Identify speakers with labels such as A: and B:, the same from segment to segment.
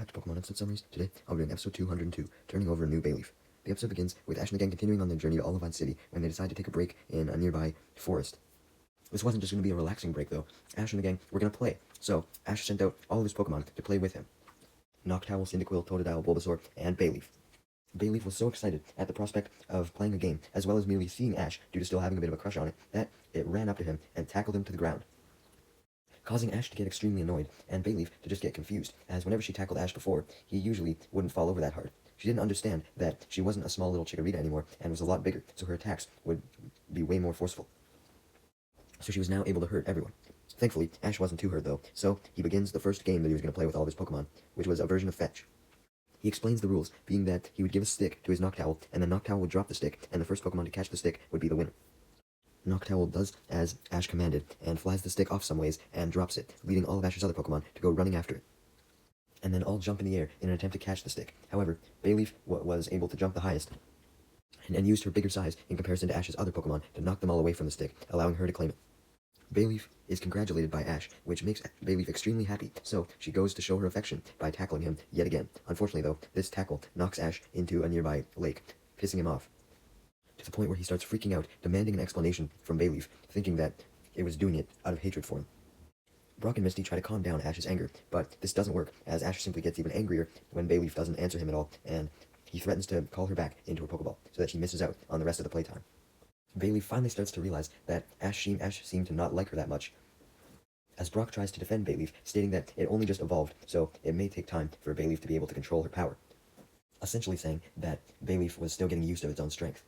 A: Welcome back to Pokemon episode summaries. Today, I'll be doing episode 202, Turning Over a New Bayleaf. The episode begins with Ash and the gang continuing on their journey to Olivine City when they decide to take a break in a nearby forest. This wasn't just going to be a relaxing break though. Ash and the gang were going to play, so Ash sent out all of his Pokemon to play with him. Noctowl, Cyndaquil, Totodile, Bulbasaur, and Bayleaf. Bayleaf was so excited at the prospect of playing a game, as well as merely seeing Ash due to still having a bit of a crush on it, that it ran up to him and tackled him to the ground, causing Ash to get extremely annoyed, and Bayleaf to just get confused, as whenever she tackled Ash before, he usually wouldn't fall over that hard. She didn't understand that she wasn't a small little Chikorita anymore, and was a lot bigger, so her attacks would be way more forceful. So she was now able to hurt everyone. Thankfully, Ash wasn't too hurt though, so he begins the first game that he was going to play with all of his Pokemon, which was a version of Fetch. He explains the rules, being that he would give a stick to his Noctowl, and then Noctowl would drop the stick, and the first Pokemon to catch the stick would be the winner. Noctowl does as Ash commanded, and flies the stick off some ways, and drops it, leading all of Ash's other Pokemon to go running after it, and then all jump in the air in an attempt to catch the stick. However, Bayleaf was able to jump the highest, and used her bigger size in comparison to Ash's other Pokemon to knock them all away from the stick, allowing her to claim it. Bayleaf is congratulated by Ash, which makes Bayleaf extremely happy, so she goes to show her affection by tackling him yet again. Unfortunately though, this tackle knocks Ash into a nearby lake, pissing him off, to the point where he starts freaking out, demanding an explanation from Bayleaf, thinking that it was doing it out of hatred for him. Brock and Misty try to calm down Ash's anger, but this doesn't work, as Ash simply gets even angrier when Bayleaf doesn't answer him at all, and he threatens to call her back into her Pokeball, so that she misses out on the rest of the playtime. Bayleaf finally starts to realize that Ash seemed to not like her that much, as Brock tries to defend Bayleaf, stating that it only just evolved, so it may take time for Bayleaf to be able to control her power, essentially saying that Bayleaf was still getting used to its own strength.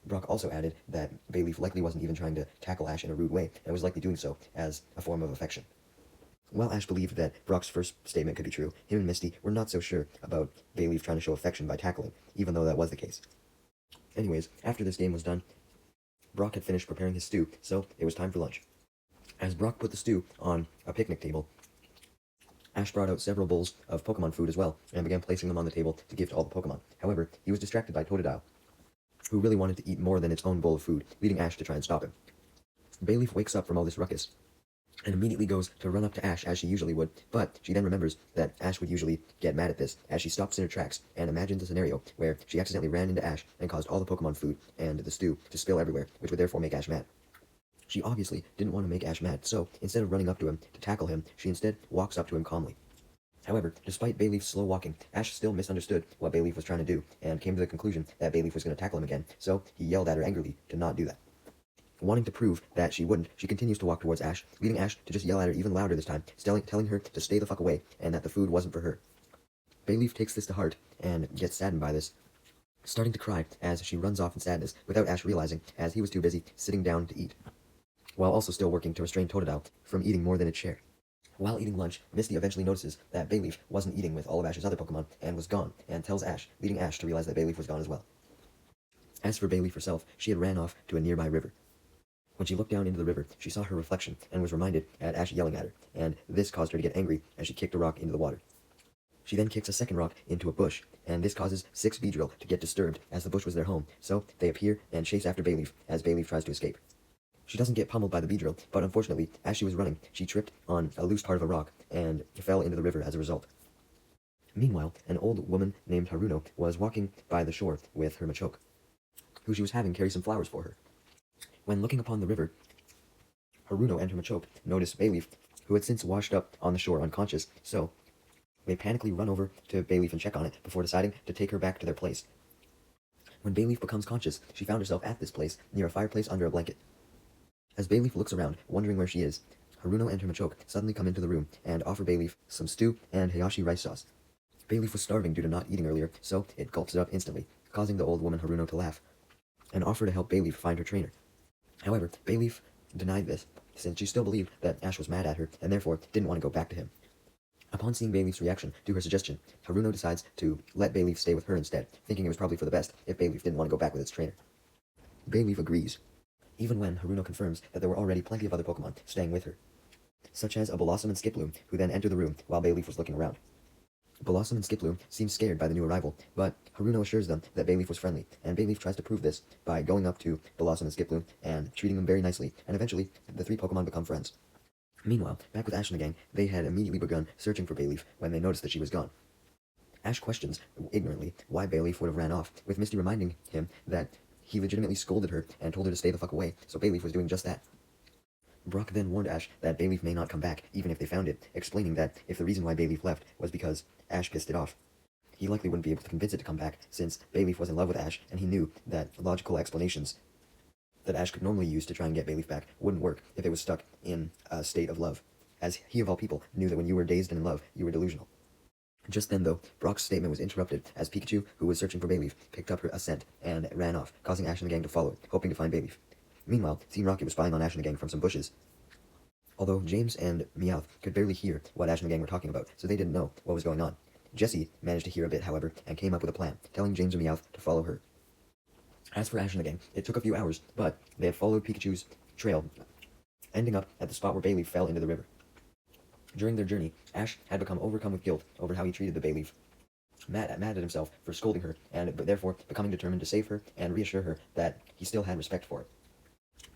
A: Brock also added that Bayleaf likely wasn't even trying to tackle Ash in a rude way, and was likely doing so as a form of affection. While Ash believed that Brock's first statement could be true, him and Misty were not so sure about Bayleaf trying to show affection by tackling, even though that was the case. Anyways, after this game was done, Brock had finished preparing his stew, so it was time for lunch. As Brock put the stew on a picnic table, Ash brought out several bowls of Pokemon food as well, and began placing them on the table to give to all the Pokemon. However, he was distracted by Totodile, who really wanted to eat more than its own bowl of food, leading Ash to try and stop him. Bayleaf wakes up from all this ruckus, and immediately goes to run up to Ash as she usually would, but she then remembers that Ash would usually get mad at this, as she stops in her tracks and imagines a scenario where she accidentally ran into Ash and caused all the Pokemon food and the stew to spill everywhere, which would therefore make Ash mad. She obviously didn't want to make Ash mad, so instead of running up to him to tackle him, she instead walks up to him calmly. However, despite Bayleaf's slow walking, Ash still misunderstood what Bayleaf was trying to do, and came to the conclusion that Bayleaf was going to tackle him again, so he yelled at her angrily to not do that. Wanting to prove that she wouldn't, she continues to walk towards Ash, leading Ash to just yell at her even louder this time, telling her to stay the fuck away, and that the food wasn't for her. Bayleaf takes this to heart, and gets saddened by this, starting to cry as she runs off in sadness, without Ash realizing, as he was too busy sitting down to eat, while also still working to restrain Totodile from eating more than its share. While eating lunch, Misty eventually notices that Bayleaf wasn't eating with all of Ash's other Pokemon, and was gone, and tells Ash, leading Ash to realize that Bayleaf was gone as well. As for Bayleaf herself, she had ran off to a nearby river. When she looked down into the river, she saw her reflection, and was reminded at Ash yelling at her, and this caused her to get angry as she kicked a rock into the water. She then kicks a second rock into a bush, and this causes 6 Beedrill to get disturbed, as the bush was their home, so they appear and chase after Bayleaf, as Bayleaf tries to escape. She doesn't get pummeled by the Beedrill, but unfortunately, as she was running, she tripped on a loose part of a rock, and fell into the river as a result. Meanwhile, an old woman named Haruno was walking by the shore with her Machoke, who she was having carry some flowers for her. When looking upon the river, Haruno and her Machoke notice Bayleaf, who had since washed up on the shore unconscious, so they panically run over to Bayleaf and check on it before deciding to take her back to their place. When Bayleaf becomes conscious, she found herself at this place, near a fireplace under a blanket. As Bayleaf looks around, wondering where she is, Haruno and her Machoke suddenly come into the room and offer Bayleaf some stew and Hayashi rice sauce. Bayleaf was starving due to not eating earlier, so it gulps it up instantly, causing the old woman Haruno to laugh, and offer to help Bayleaf find her trainer. However, Bayleaf denied this, since she still believed that Ash was mad at her, and therefore didn't want to go back to him. Upon seeing Bayleaf's reaction to her suggestion, Haruno decides to let Bayleaf stay with her instead, thinking it was probably for the best if Bayleaf didn't want to go back with its trainer. Bayleaf agrees, even when Haruno confirms that there were already plenty of other Pokemon staying with her, such as a Blossom and Skiploom, who then enter the room while Bayleaf was looking around. Blossom and Skiploom seem scared by the new arrival, but Haruno assures them that Bayleaf was friendly, and Bayleaf tries to prove this by going up to Blossom and Skiploom and treating them very nicely, and eventually the 3 Pokemon become friends. Meanwhile, back with Ash and the gang, they had immediately begun searching for Bayleaf when they noticed that she was gone. Ash questions, ignorantly, why Bayleaf would have ran off, with Misty reminding him that he legitimately scolded her and told her to stay the fuck away, so Bayleaf was doing just that. Brock then warned Ash that Bayleaf may not come back, even if they found it, explaining that if the reason why Bayleaf left was because Ash pissed it off, he likely wouldn't be able to convince it to come back, since Bayleaf was in love with Ash, and he knew that logical explanations that Ash could normally use to try and get Bayleaf back wouldn't work if it was stuck in a state of love, as he of all people knew that when you were dazed and in love, you were delusional. Just then, though, Brock's statement was interrupted as Pikachu, who was searching for Bayleaf, picked up her scent and ran off, causing Ash and the gang to follow it, hoping to find Bayleaf. Meanwhile, Team Rocket was spying on Ash and the gang from some bushes. Although James and Meowth could barely hear what Ash and the gang were talking about, so they didn't know what was going on. Jessie managed to hear a bit, however, and came up with a plan, telling James and Meowth to follow her. As for Ash and the gang, it took a few hours, but they had followed Pikachu's trail, ending up at the spot where Bayleaf fell into the river. During their journey, Ash had become overcome with guilt over how he treated the Bayleaf, mad at himself for scolding her, and therefore becoming determined to save her and reassure her that he still had respect for her.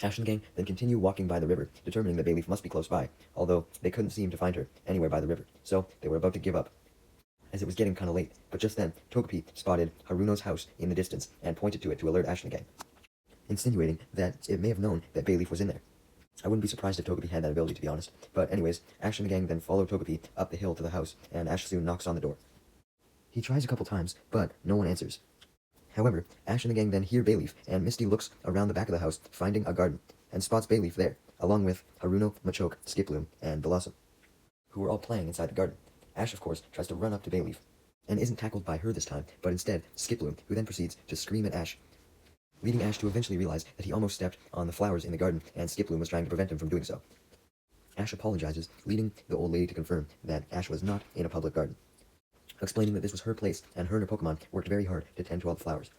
A: Ash and the gang then continue walking by the river, determining that Bayleaf must be close by, although they couldn't seem to find her anywhere by the river, so they were about to give up, as it was getting kinda late. But just then, Togepi spotted Haruno's house in the distance and pointed to it to alert Ash and the gang, insinuating that it may have known that Bayleaf was in there. I wouldn't be surprised if Togepi had that ability, to be honest. But anyways, Ash and the gang then follow Togepi up the hill to the house, and Ash soon knocks on the door. He tries a couple times, but no one answers. However, Ash and the gang then hear Bayleaf, and Misty looks around the back of the house, finding a garden, and spots Bayleaf there, along with Haruno, Machoke, Skiploom, and Blossom, who were all playing inside the garden. Ash, of course, tries to run up to Bayleaf, and isn't tackled by her this time, but instead Skiploom, who then proceeds to scream at Ash, leading Ash to eventually realize that he almost stepped on the flowers in the garden, and Skiploom was trying to prevent him from doing so. Ash apologizes, leading the old lady to confirm that Ash was not in a public garden, explaining that this was her place, and her and her Pokemon worked very hard to tend to all the flowers.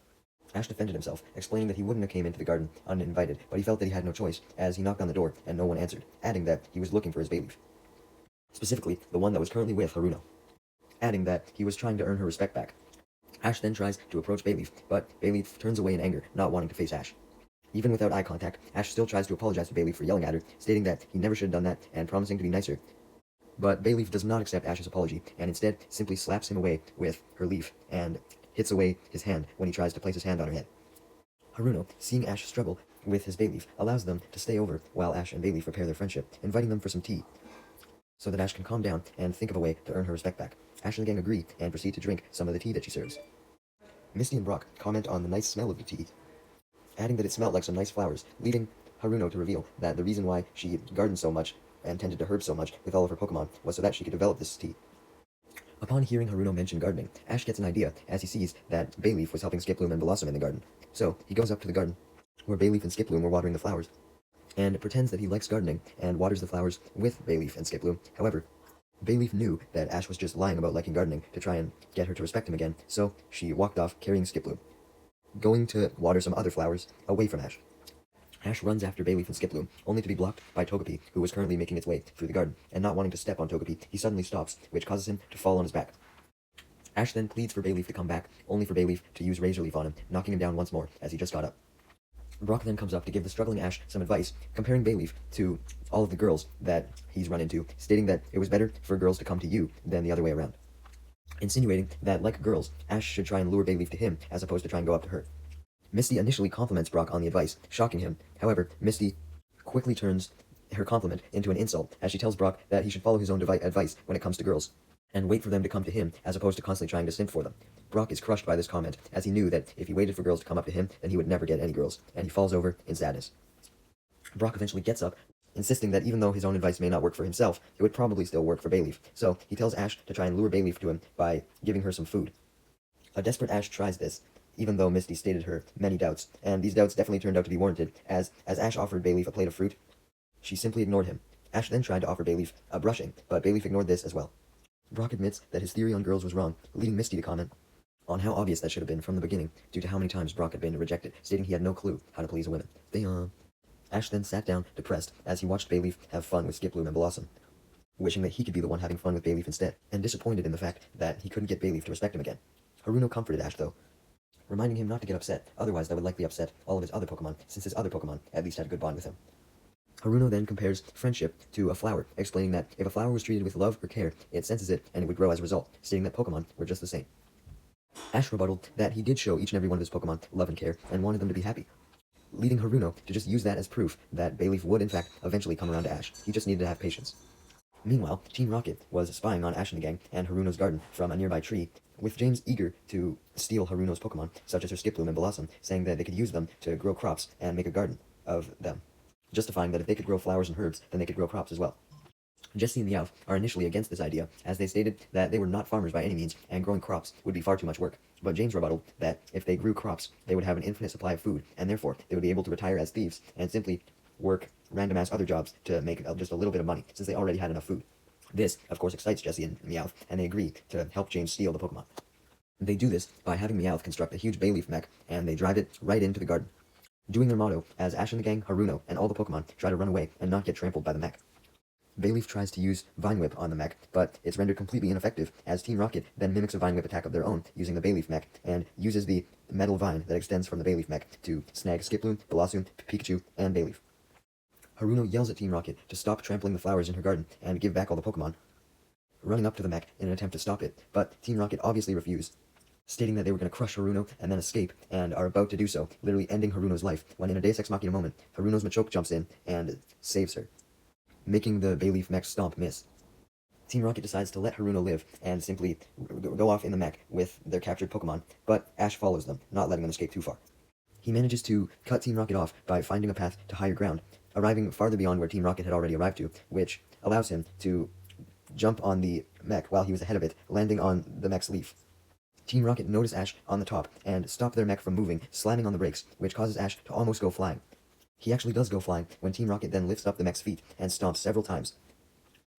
A: Ash defended himself, explaining that he wouldn't have came into the garden uninvited, but he felt that he had no choice, as he knocked on the door and no one answered, adding that he was looking for his Bayleaf, specifically the one that was currently with Haruno, adding that he was trying to earn her respect back. Ash then tries to approach Bayleaf, but Bayleaf turns away in anger, not wanting to face Ash. Even without eye contact, Ash still tries to apologize to Bayleaf for yelling at her, stating that he never should have done that and promising to be nicer. But Bayleaf does not accept Ash's apology, and instead simply slaps him away with her leaf, and hits away his hand when he tries to place his hand on her head. Haruno, seeing Ash struggle with his Bayleaf, allows them to stay over while Ash and Bayleaf repair their friendship, inviting them for some tea, so that Ash can calm down and think of a way to earn her respect back. Ash and the gang agree and proceed to drink some of the tea that she serves. Misty and Brock comment on the nice smell of the tea, adding that it smelled like some nice flowers, leading Haruno to reveal that the reason why she gardened so much and tended to herbs so much with all of her Pokemon was so that she could develop this tea. Upon hearing Haruno mention gardening, Ash gets an idea as he sees that Bayleaf was helping Skiploom and Blossom in the garden. So he goes up to the garden, where Bayleaf and Skiploom were watering the flowers, and pretends that he likes gardening and waters the flowers with Bayleaf and Skiploom. However, Bayleaf knew that Ash was just lying about liking gardening to try and get her to respect him again, so she walked off carrying Skiploom, going to water some other flowers away from Ash. Ash runs after Bayleaf and Skiploom, only to be blocked by Togepi, who was currently making its way through the garden, and not wanting to step on Togepi, he suddenly stops, which causes him to fall on his back. Ash then pleads for Bayleaf to come back, only for Bayleaf to use Razor Leaf on him, knocking him down once more as he just got up. Brock then comes up to give the struggling Ash some advice, comparing Bayleaf to all of the girls that he's run into, stating that it was better for girls to come to you than the other way around, insinuating that, like girls, Ash should try and lure Bayleaf to him as opposed to try and go up to her. Misty initially compliments Brock on the advice, shocking him. However, Misty quickly turns her compliment into an insult as she tells Brock that he should follow his own advice when it comes to girls, and wait for them to come to him as opposed to constantly trying to simp for them. Brock is crushed by this comment, as he knew that if he waited for girls to come up to him, then he would never get any girls, and he falls over in sadness. Brock eventually gets up, insisting that even though his own advice may not work for himself, it would probably still work for Bayleaf, so he tells Ash to try and lure Bayleaf to him by giving her some food. A desperate Ash tries this, even though Misty stated her many doubts, and these doubts definitely turned out to be warranted, as Ash offered Bayleaf a plate of fruit, she simply ignored him. Ash then tried to offer Bayleaf a brushing, but Bayleaf ignored this as well. Brock admits that his theory on girls was wrong, leading Misty to comment on how obvious that should have been from the beginning, due to how many times Brock had been rejected, stating he had no clue how to please a woman. Ash then sat down, depressed, as he watched Bayleaf have fun with Skiploom and Blossom, wishing that he could be the one having fun with Bayleaf instead, and disappointed in the fact that he couldn't get Bayleaf to respect him again. Haruno comforted Ash, though, reminding him not to get upset, otherwise that would likely upset all of his other Pokemon, since his other Pokemon at least had a good bond with him. Haruno then compares friendship to a flower, explaining that if a flower was treated with love or care, it senses it and it would grow as a result, stating that Pokemon were just the same. Ash rebutted that he did show each and every one of his Pokemon love and care and wanted them to be happy, leading Haruno to just use that as proof that Bayleaf would in fact eventually come around to Ash. He just needed to have patience. Meanwhile, Team Rocket was spying on Ash and the gang and Haruno's garden from a nearby tree, with James eager to steal Haruno's Pokemon, such as her Skiploom and Blossom, saying that they could use them to grow crops and make a garden of them, justifying that if they could grow flowers and herbs, then they could grow crops as well. Jesse and Meowth are initially against this idea, as they stated that they were not farmers by any means, and growing crops would be far too much work. But James rebutted that if they grew crops, they would have an infinite supply of food, and therefore they would be able to retire as thieves and simply work random-ass other jobs to make just a little bit of money, since they already had enough food. This, of course, excites Jesse and Meowth, and they agree to help James steal the Pokemon. They do this by having Meowth construct a huge Bayleaf mech, and they drive it right into the garden, doing their motto as Ash and the gang, Haruno, and all the Pokemon try to run away and not get trampled by the mech. Bayleaf tries to use Vine Whip on the mech, but it's rendered completely ineffective, as Team Rocket then mimics a Vine Whip attack of their own using the Bayleaf mech, and uses the metal vine that extends from the Bayleaf mech to snag Skiploom, Blossom, Pikachu, and Bayleaf. Haruno yells at Team Rocket to stop trampling the flowers in her garden and give back all the Pokemon, running up to the mech in an attempt to stop it, but Team Rocket obviously refused, stating that they were going to crush Haruno and then escape, and are about to do so, literally ending Haruno's life, when in a Deus Ex Machina moment, Haruno's Machoke jumps in and saves her, making the Bayleaf mech stomp miss. Team Rocket decides to let Haruno live and simply go off in the mech with their captured Pokemon, but Ash follows them, not letting them escape too far. He manages to cut Team Rocket off by finding a path to higher ground, arriving farther beyond where Team Rocket had already arrived to, which allows him to jump on the mech while he was ahead of it, landing on the mech's leaf. Team Rocket notice Ash on the top and stop their mech from moving, slamming on the brakes, which causes Ash to almost go flying. He actually does go flying when Team Rocket then lifts up the mech's feet and stomps several times.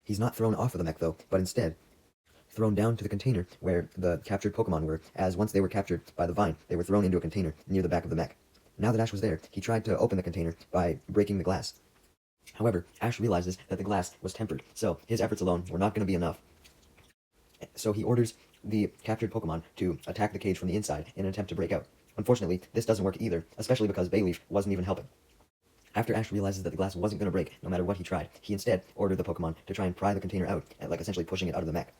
A: He's not thrown off of the mech though, but instead thrown down to the container where the captured Pokemon were, as once they were captured by the vine, they were thrown into a container near the back of the mech. Now that Ash was there, he tried to open the container by breaking the glass. However, Ash realizes that the glass was tempered, so his efforts alone were not going to be enough. So he orders the captured Pokemon to attack the cage from the inside in an attempt to break out. Unfortunately, this doesn't work either, especially because Bayleaf wasn't even helping. After Ash realizes that the glass wasn't going to break, no matter what he tried, he instead ordered the Pokemon to try and pry the container out, like essentially pushing it out of the mech.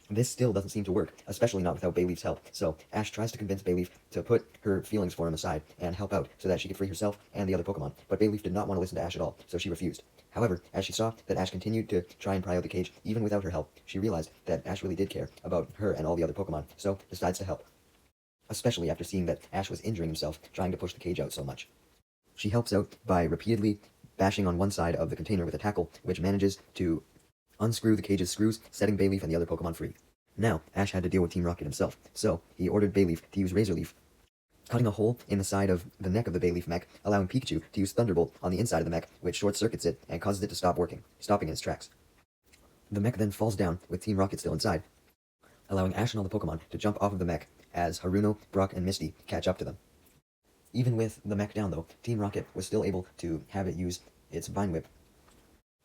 A: This still doesn't seem to work, especially not without Bayleaf's help, so Ash tries to convince Bayleaf to put her feelings for him aside and help out so that she could free herself and the other Pokemon, but Bayleaf did not want to listen to Ash at all, so she refused. However, as she saw that Ash continued to try and pry out the cage, even without her help, she realized that Ash really did care about her and all the other Pokemon, so decides to help. Especially after seeing that Ash was injuring himself trying to push the cage out so much. She helps out by repeatedly bashing on one side of the container with a tackle, which manages to unscrew the cage's screws, setting Bayleaf and the other Pokemon free. Now, Ash had to deal with Team Rocket himself, so he ordered Bayleaf to use Razor Leaf, cutting a hole in the side of the neck of the Bayleaf mech, allowing Pikachu to use Thunderbolt on the inside of the mech, which short-circuits it and causes it to stop working, stopping in its tracks. The mech then falls down, with Team Rocket still inside, allowing Ash and all the Pokemon to jump off of the mech as Haruno, Brock, and Misty catch up to them. Even with the mech down though, Team Rocket was still able to have it use its Vine Whip,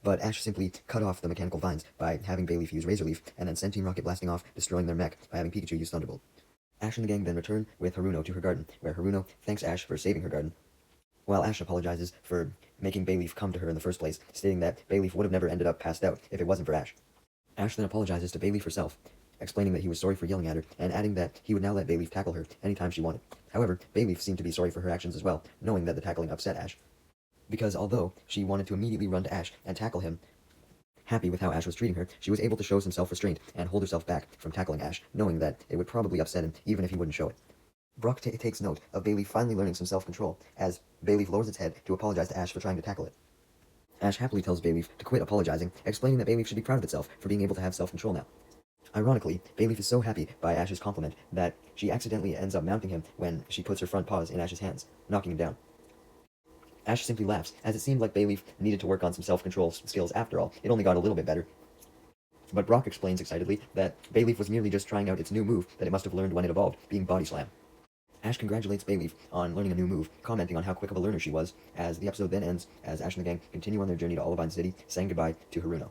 A: but Ash simply cut off the mechanical vines by having Bayleaf use Razor Leaf, and then sent Team Rocket blasting off, destroying their mech by having Pikachu use Thunderbolt. Ash and the gang then return with Haruno to her garden, where Haruno thanks Ash for saving her garden, while Ash apologizes for making Bayleaf come to her in the first place, stating that Bayleaf would have never ended up passed out if it wasn't for Ash. Ash then apologizes to Bayleaf herself, explaining that he was sorry for yelling at her, and adding that he would now let Bayleaf tackle her anytime she wanted. However, Bayleaf seemed to be sorry for her actions as well, knowing that the tackling upset Ash, because although she wanted to immediately run to Ash and tackle him, happy with how Ash was treating her, she was able to show some self-restraint and hold herself back from tackling Ash, knowing that it would probably upset him even if he wouldn't show it. Brock takes note of Bayleaf finally learning some self-control, as Bayleaf lowers its head to apologize to Ash for trying to tackle it. Ash happily tells Bayleaf to quit apologizing, explaining that Bayleaf should be proud of itself for being able to have self-control now. Ironically, Bayleaf is so happy by Ash's compliment that she accidentally ends up mounting him when she puts her front paws in Ash's hands, knocking him down. Ash simply laughs, as it seemed like Bayleaf needed to work on some self-control skills after all. It only got a little bit better. But Brock explains excitedly that Bayleaf was merely just trying out its new move that it must have learned when it evolved, being Body Slam. Ash congratulates Bayleaf on learning a new move, commenting on how quick of a learner she was, as the episode then ends as Ash and the gang continue on their journey to Olivine City, saying goodbye to Haruno.